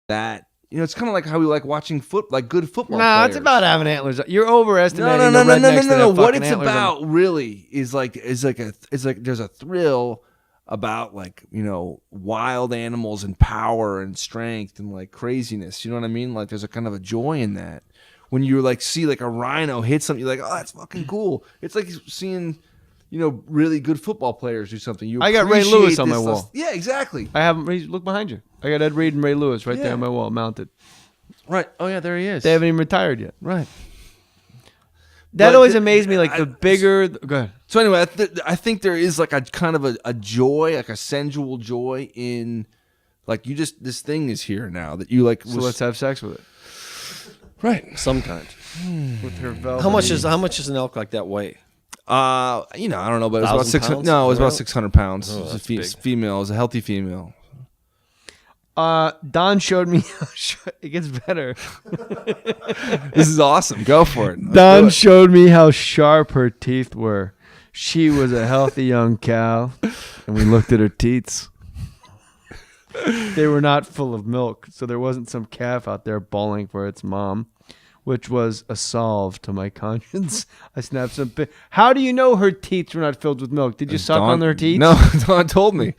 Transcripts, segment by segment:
that. It's kind of like how we like watching good football. No, players. it's about having antlers. You're overestimating. No. What it's about really is like there's a thrill about wild animals and power and strength and like craziness. You know what I mean? Like there's a kind of a joy in that. When you like see like a rhino hit something, you're like, oh, that's fucking cool. It's like seeing really good football players do something. I got Ray Lewis on my wall. Yeah, exactly. I have him. Look behind you. I got Ed Reed and Ray Lewis right there on my wall, mounted. Right. Oh yeah, there he is. They haven't even retired yet. Right. That always amazed me. Like the bigger. Go ahead. So anyway, I think there is like a kind of a joy, like a sensual joy in, like this thing is here now that you like. So let's have sex with it. Right. Sometimes. With her velvet. How much is an elk like that weigh? I don't know, but it was about 600. No, it was about 600 pounds. Oh, it was that's a big. female. It was a healthy female. Don showed me. It gets better. This is awesome. Go for it. Don showed me how sharp her teeth were. She was a healthy young cow, and we looked at her teats. They were not full of milk, so there wasn't some calf out there bawling for its mom, which was a salve to my conscience. I snapped some. How do you know her teats were not filled with milk? Did you suck on their teats? No, Don told me.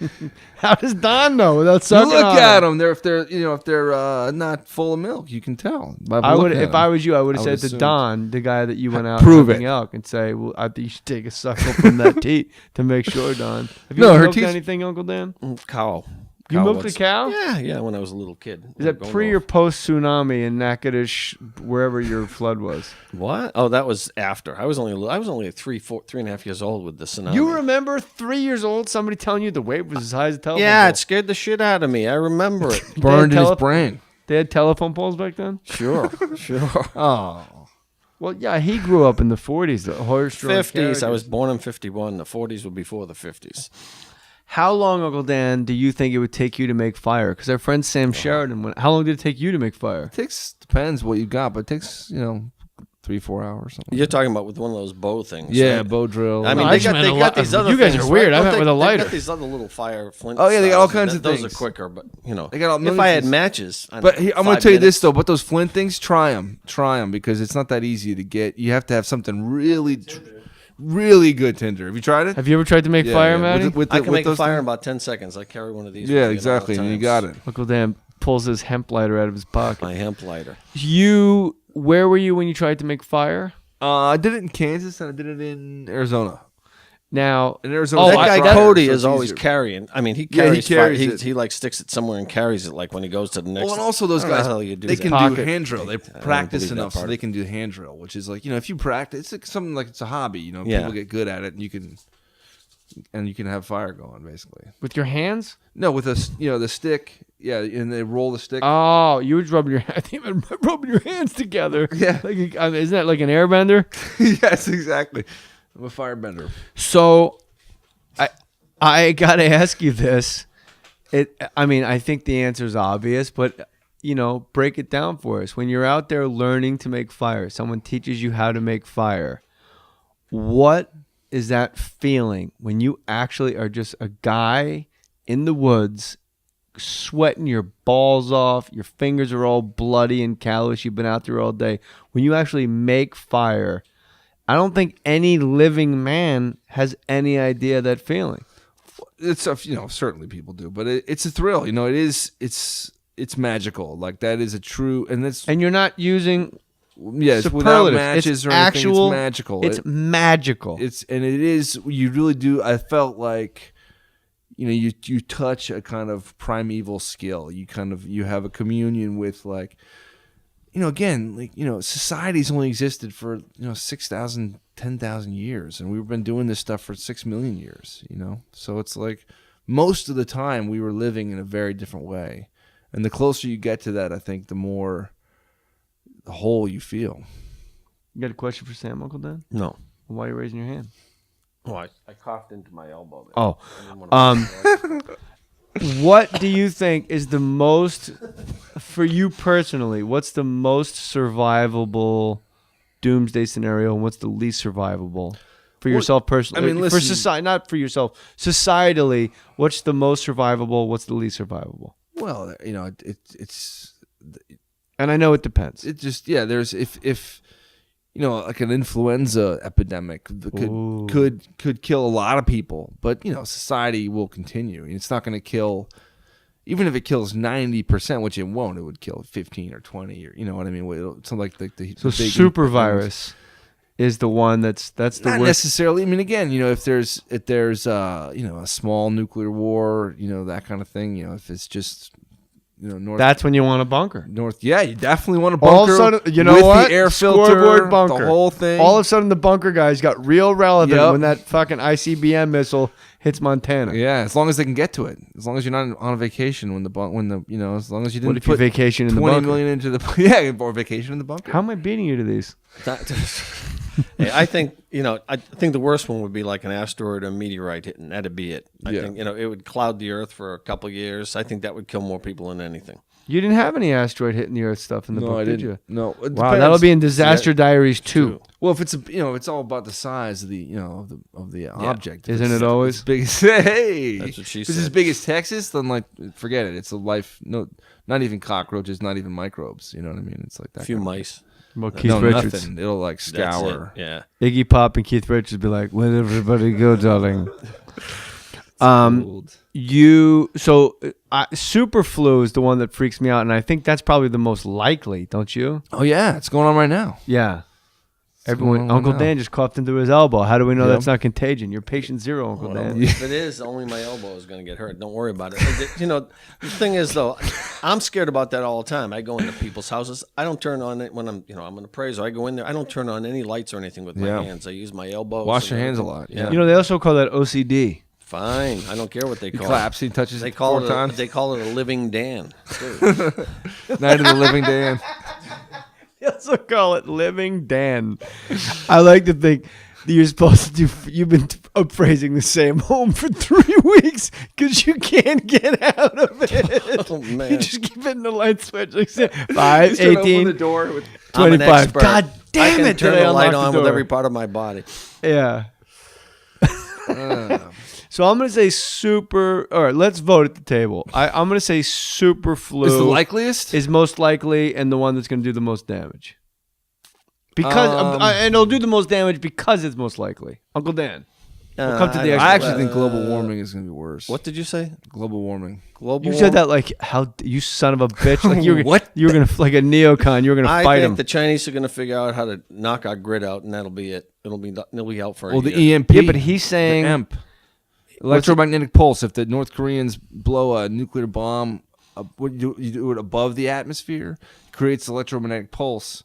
How does Don know without sucking? You look at them. If they're not full of milk, you can tell. I would, if I was you, I would have said to Don, the guy that you went out prove hunting it, elk, and say, "Well, I think you should take a suckle from that teat to make sure, Don." Have you No, her milked teeth- anything, Uncle Dan? Cow. You milked a cow? Yeah, when I was a little kid. Is that pre or post tsunami in Natchitoches, wherever your flood was? What? Oh, that was after. I was only 3.5 years old with the tsunami. You remember 3 years old? Somebody telling you the wave was as high as a telephone Yeah, pole? it scared the shit out of me. I remember it. burned in his brain. They had telephone poles back then? Sure. Oh. Well, yeah, he grew up in the 40s. The horse-drawn 50s. I carriages. was born in 51. The 40s were before the 50s. How long, Uncle Dan, do you think it would take you to make fire? Because our friend Sam Sheridan went. How long did it take you to make fire? Depends what you got, but it takes 3-4 hours. Something. You're talking about with one of those bow things. Yeah, right? bow drill. I mean, No, they I just meant a got lot- these other you guys things, are weird. right? I went with a lighter. They got these other little fire flint. Oh, yeah, they got all styles, kinds of those things. are quicker, but They got all if millions I of had things. matches, But I'm going to 5 tell you this minutes. though. But those flint things, try them because it's not that easy to get. You have to have something really good tinder. Have you tried it? Have you ever tried to make fire, Matty? I can make a those fire in things? about 10 seconds. I carry one of these. Yeah, with me exactly. at all And you got times. it. Uncle Dan pulls his hemp lighter out of his pocket. My hemp lighter. Where were you when you tried to make fire? I did it in Kansas and I did it in Arizona. Now, In Arizona, That guy it's drier, Cody so is it's always easier. carrying. I mean, he Yeah, he carries. carries fire. it. He like sticks it somewhere and carries it. Like when he goes to the next. Well, and also those I don't know guys, how you do they that. can Pocket. do hand drill. They practice believe that enough so part. they can do hand drill, which is like, if you practice, it's like something like it's a hobby. Yeah. People get good at it, and you can have fire going basically. with your hands? No, with the stick. Yeah, and they roll the stick. Oh, you would rub your I think you were rubbing your hands together. Yeah. Like, isn't that like an airbender? Yes, exactly. I'm a firebender. So, I gotta ask you this. I think the answer is obvious, but break it down for us. When you're out there learning to make fire, someone teaches you how to make fire. What is that feeling when you actually are just a guy in the woods, sweating your balls off, your fingers are all bloody and callous, you've been out there all day. When you actually make fire, I don't think any living man has any idea that feeling. It's certainly people do, but it's a thrill. It's magical. Like that is a true, And you're not using it's without superlatives. matches It's or anything. actual, It's magical. It's magical. And it is. You really do. I felt like, you touch a kind of primeval skill. You have a communion with like, again, like society's only existed for 6,000, 10,000 years, and we've been doing this stuff for 6 million years. So it's like most of the time we were living in a very different way, and the closer you get to that, I think the more the whole you feel. You got a question for Sam, Uncle Dan? No. Why are you raising your hand? Oh, I coughed into my elbow. There. Oh, I didn't wanna- what do you think is the most, for you personally, what's the most survivable doomsday scenario, and what's the least survivable for yourself personally? I mean, for listen- society, not for yourself. Societally, what's the most survivable? What's the least survivable? Well, it's And I know it depends. It just there's if like an influenza epidemic could kill a lot of people, but society will continue. It's not going to kill, even if it kills 90%, which it won't. It would kill 15 or 20, or what I mean. It's not like the so big super virus is the one that's the not worst. necessarily. I mean, again, if there's a small nuclear war, that kind of thing. If it's just north. That's when you want a bunker. North, yeah, you definitely want a bunker. All of a sudden, with what? The air filter, Scoreboard bunker. the whole thing. All of a sudden, the bunker guys got real relevant Yep. when that fucking ICBM missile hits Montana. Yeah, as long as they can get to it. As long as you're not on a vacation as long as you didn't What if you put vacation in the 20 bunker? million into the or vacation in the bunker. How am I beating you to these? Hey, I think the worst one would be like an asteroid or meteorite hitting. That'd be it. I think it would cloud the Earth for a couple of years. I think that would kill more people than anything. You didn't have any asteroid hitting the Earth stuff in the No, book, I did didn't. you? No. It Wow, depends. that'll be in Disaster Diaries 2. Well, if it's it's all about the size of the of the object. If Isn't it's it always? as big as hey? That's what she if it's as said. big as Texas, then forget it. It's a life. No, not even cockroaches, not even microbes. You know what I mean? It's like that. A few kind of- mice. Well, Keith no, Richards. nothing. It'll That's scour. it. Yeah. Iggy Pop and Keith Richards be like, "Where'd everybody go, darling?" Old. Super flu is the one that freaks me out, and I think that's probably the most likely, don't you? Oh yeah, it's going on right now. Yeah. going on Uncle now. Dan just coughed into his elbow. How do we know Yep. that's not contagion? You're patient zero, Uncle Well, Dan. if it is, only my elbow is going to get hurt. Don't worry about it. The thing is, though, I'm scared about that all the time. I go into people's houses. I don't turn on it when I'm an appraiser. I go in there. I don't turn on any lights or anything with my Yeah. hands. I use my elbows. Wash and your hands a everything. lot. Yeah. You know, they also call that OCD. Fine. I don't care what they He call claps. He touches. it. They call it. They call it a living Dan. too. Night of the Living Dan. They also call it Living Dan. I like to think that you're supposed to do. You've been appraising the same home for 3 weeks because you can't get out of it. Oh, man. You just keep hitting the light switch. Like 5, He's trying to open 18, the door with. I'm an 25. expert. God damn I can it! turn did I the light unlock on the with door? every part of my body. Yeah. So I'm going to say super. All right, let's vote at the table. I'm going to say super flu Is the likeliest? is most likely and the one that's going to do the most damage. Because and it'll do the most damage because it's most likely. Uncle Dan. We'll come to the I actual- actually think global warming is going to be worse. What did you say? Global warming. Global. You said that like how you son of a bitch. Like you were What? You were gonna like a neocon. You were gonna I fight think him. the Chinese are going to figure out how to knock our grid out, and that'll be it. It'll be out for a Well, the year. EMP. Yeah, but he's saying- the EMP. Electromagnetic pulse. If the North Koreans blow a nuclear bomb, you do it above the atmosphere, creates electromagnetic pulse,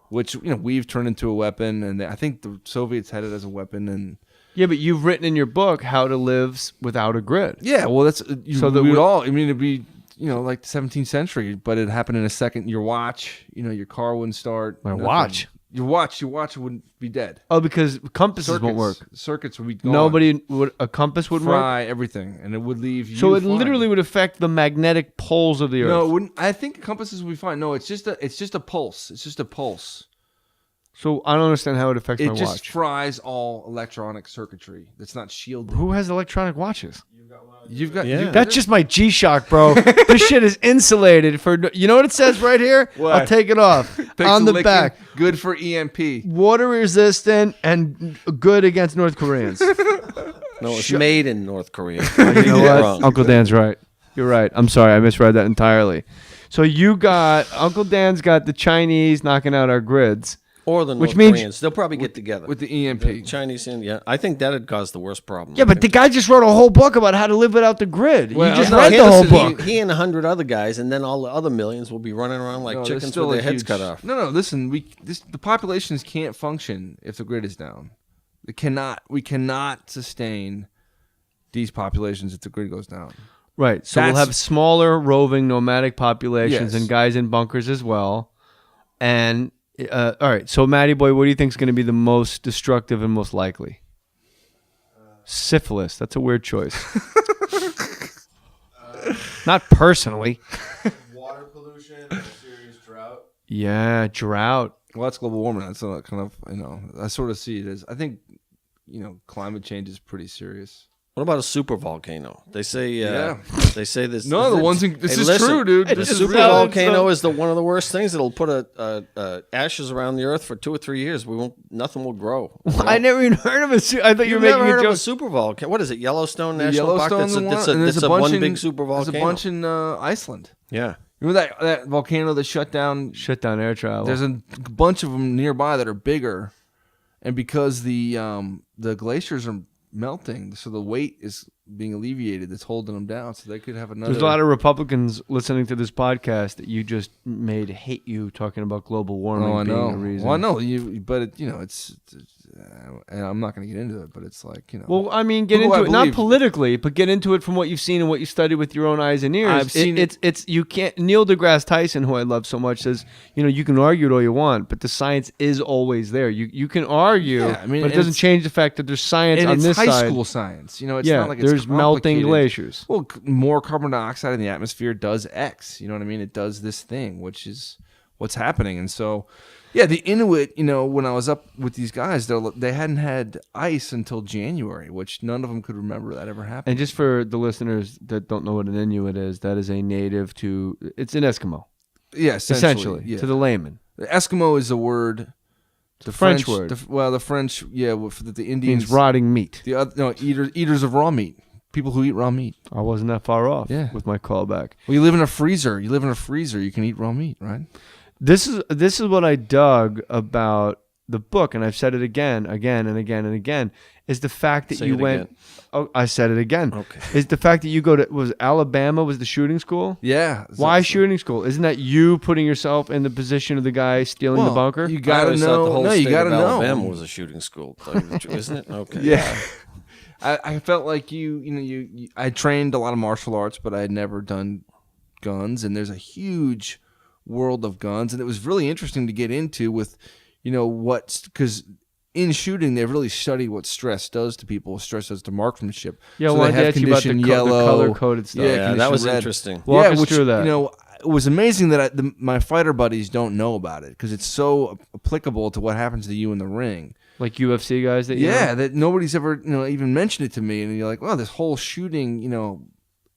which we've turned into a weapon, and I think the Soviets had it as a weapon, and Yeah, but you've written in your book how to live without a grid. yeah, well, that's So that we would we- all. I mean, it'd be like the 17th century, but it happened in a second. Your watch, your car wouldn't start. My nothing. watch? Your watch wouldn't be dead. Oh, because compasses won't work. Circuits would be gone. Nobody would. A compass wouldn't work. fry everything, and it would leave you. So it flying. literally would affect the magnetic poles of the Earth. No, it wouldn't. I think compasses would be fine. No, it's just a pulse. It's just a pulse. So I don't understand how it affects It my just watch. fries all electronic circuitry that's not shielded. Who has electronic watches? You've got. Yeah. That's just my G-Shock, bro. This shit is insulated for. You know what it says right here? What? I'll take it off. Takes On a the licking, back. Good for E EMP. Water resistant and good against North Koreans. No, it's made in North Korea. You know You're what? wrong. Uncle Dan's right. You're right. I'm sorry. I misread that entirely. So you got Uncle Dan's got the Chinese knocking out our grids. Or the Which North means- Koreans. They'll probably get together. With the EMP. The Chinese and I think that'd cause the worst problem. Yeah, but the guy just wrote a whole book about how to live without the grid. Well, you just no, read he, the whole listen, book. He and 100 other guys, and then all the other millions will be running around like No, there's chickens still with a their heads huge- cut off. No, listen. The populations can't function if the grid is down. We cannot sustain these populations if the grid goes down. Right. So we'll That's- have smaller roving nomadic populations Yes. and guys in bunkers as well. And all right. So Matty boy, what do you think is going to be the most destructive and most likely? Syphilis. That's a weird choice. Not personally. Water pollution and a serious drought. Yeah, drought. Well, that's global warming. That's kind of I sort of see it as I think climate change is pretty serious. What about a super volcano? They say they say this. No, the ones in, this Hey, is listen, true, dude. The This is super real. volcano is one of the worst things. It'll put ashes around the earth for 2 or 3 years. Nothing will grow. I never even heard of it. I thought you You've were never making heard a of a joke. super volcano? What is it? Yellowstone The National Park. Yellowstone, That's and there's a bunch one in, big super volcano. There's a bunch in Iceland. Yeah. Remember that volcano that shut down? Shut down air travel. There's a bunch of them nearby that are bigger, and because the glaciers are melting, so the weight is being alleviated. That's holding them down, so they could have another. There's a lot of Republicans listening to this podcast that you just made hate you talking about global warming I being know. a reason. Well, I know you, but it's and I'm not going to get into it, but it's like Well, I mean, get Who into I it not believe. politically, but get into it from what you've seen and what you studied with your own eyes and ears. I've seen it. It's you can't. Neil deGrasse Tyson, who I love so much, says you can argue it all you want, but the science is always there. You can argue, Yeah, I mean, but it and doesn't it's- change the fact that there's science and on it's this high side. school science. It's Yeah, not like it's there's melting complicated. glaciers. Well, more carbon dioxide in the atmosphere does X. You know what I mean? It does this thing, which is what's happening. And so, yeah, the Inuit, when I was up with these guys, they hadn't had ice until January, which none of them could remember that ever happened. And just for the listeners that don't know what an Inuit is, that is a native to. It's an Eskimo, Yeah, essentially, yeah. to the layman. The Eskimo is a word. The French word. The French, yeah, the Indians. Means rotting meat. The other, no, eaters of raw meat. People who eat raw meat. I wasn't that far off Yeah. with my callback. Well, you live in a freezer. You can eat raw meat, right? This is what I dug about the book, and I've said it again, and again, is the fact that Say you it went. again. Oh, I said it again. Okay. Is the fact that you go to Alabama was the shooting school? Yeah. Why shooting school? Isn't that you putting yourself in the position of the guy stealing the bunker? You I gotta always thought know. the whole No, state you gotta of know. Alabama was a shooting school, isn't it? Okay. Yeah. I felt like I trained a lot of martial arts, but I had never done guns, and there's a huge world of guns, and it was really interesting to get into with, because in shooting they've really studied what stress does to people, what stress does to marksmanship. Yeah, so well, they I have asked you about the condition yellow, color-coded stuff. Yeah, that condition was red. interesting. Walk yeah, us which, through that. It was amazing that my fighter buddies don't know about it because it's so applicable to what happens to you in the ring. Like UFC guys that you know? Yeah, that nobody's ever even mentioned it to me, and you're like, well, this whole shooting,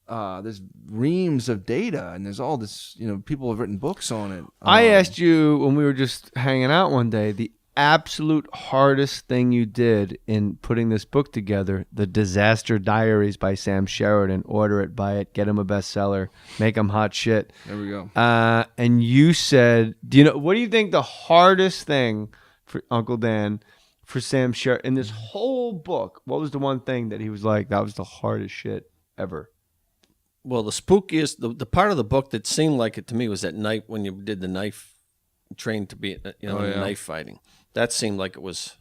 there's reams of data, and there's all this, people have written books on it. I asked you when we were just hanging out one day, the absolute hardest thing you did in putting this book together, The Disaster Diaries by Sam Sheridan. Order it, buy it, get him a bestseller, make him hot shit. There we go. And you said, what do you think the hardest thing for Uncle Dan, for Sam Sheridan, in this whole book, what was the one thing that he was like, that was the hardest shit ever? Well, the spookiest, the part of the book that seemed like it to me was at night when you did the knife, trained to be, knife fighting. That seemed like it was.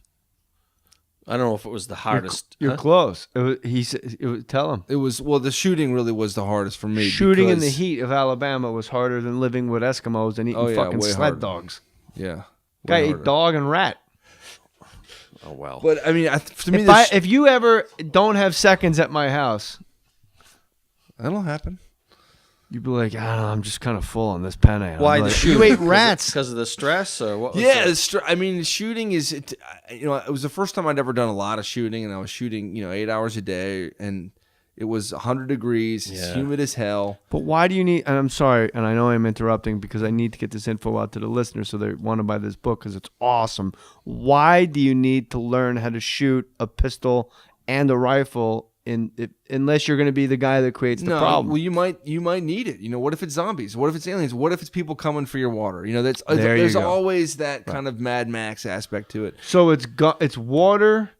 I don't know if it was the hardest. You're close. He said, tell him. It was the shooting really was the hardest for me. Shooting in the because- heat of Alabama was harder than living with Eskimos and eating fucking way sled harder. dogs. Yeah, Guy way ate harder. dog and rat. Oh well. But I mean, to me, If you ever don't have seconds at my house, that'll happen. you'd be like, I don't know, I'm just kind of full on this penne. And Why I'm the like, shooting? You ate rats. Because of the stress, or what? Was Yeah, the- I mean, shooting is. It was the first time I'd ever done a lot of shooting, and I was shooting, 8 hours a day, and it was 100 degrees. It's Yeah. humid as hell. But why do you need, and I'm sorry, and I know I'm interrupting because I need to get this info out to the listeners so they want to buy this book because it's awesome. Why do you need to learn how to shoot a pistol and a rifle unless you're going to be the guy that creates the problem? Well, you might need it. What if it's zombies? What if it's aliens? What if it's people coming for your water? There you There's go. always that kind of Mad Max aspect to it. So it's water,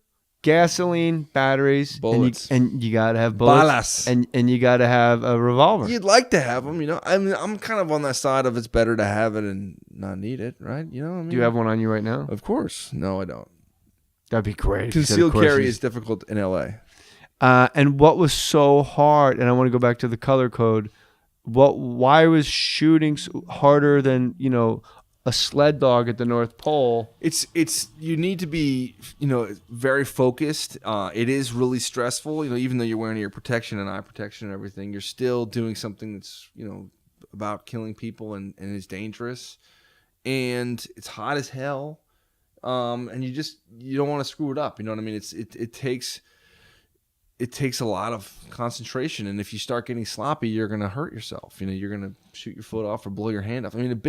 gasoline, batteries, Bullets. and you got to have bullets, Balas. and you got to have a revolver. You'd like to have them, I mean, I'm kind of on that side of it's better to have it and not need it, right? You know what I mean? Do you have one on you right now? Of course. No, I don't. That'd be great. if you said, Concealed of course carry you- is difficult in LA. And what was so hard? And I want to go back to the color code. Why was shooting harder than a sled dog at the North Pole? It's you need to be very focused. It is really stressful. Even though you're wearing your protection and eye protection and everything, you're still doing something that's about killing people and is dangerous, and it's hot as hell. And you don't want to screw it up. You know what I mean? It takes. it takes a lot of concentration, and if you start getting sloppy, you're going to hurt yourself. You're going to shoot your foot off or blow your hand off. I mean, a big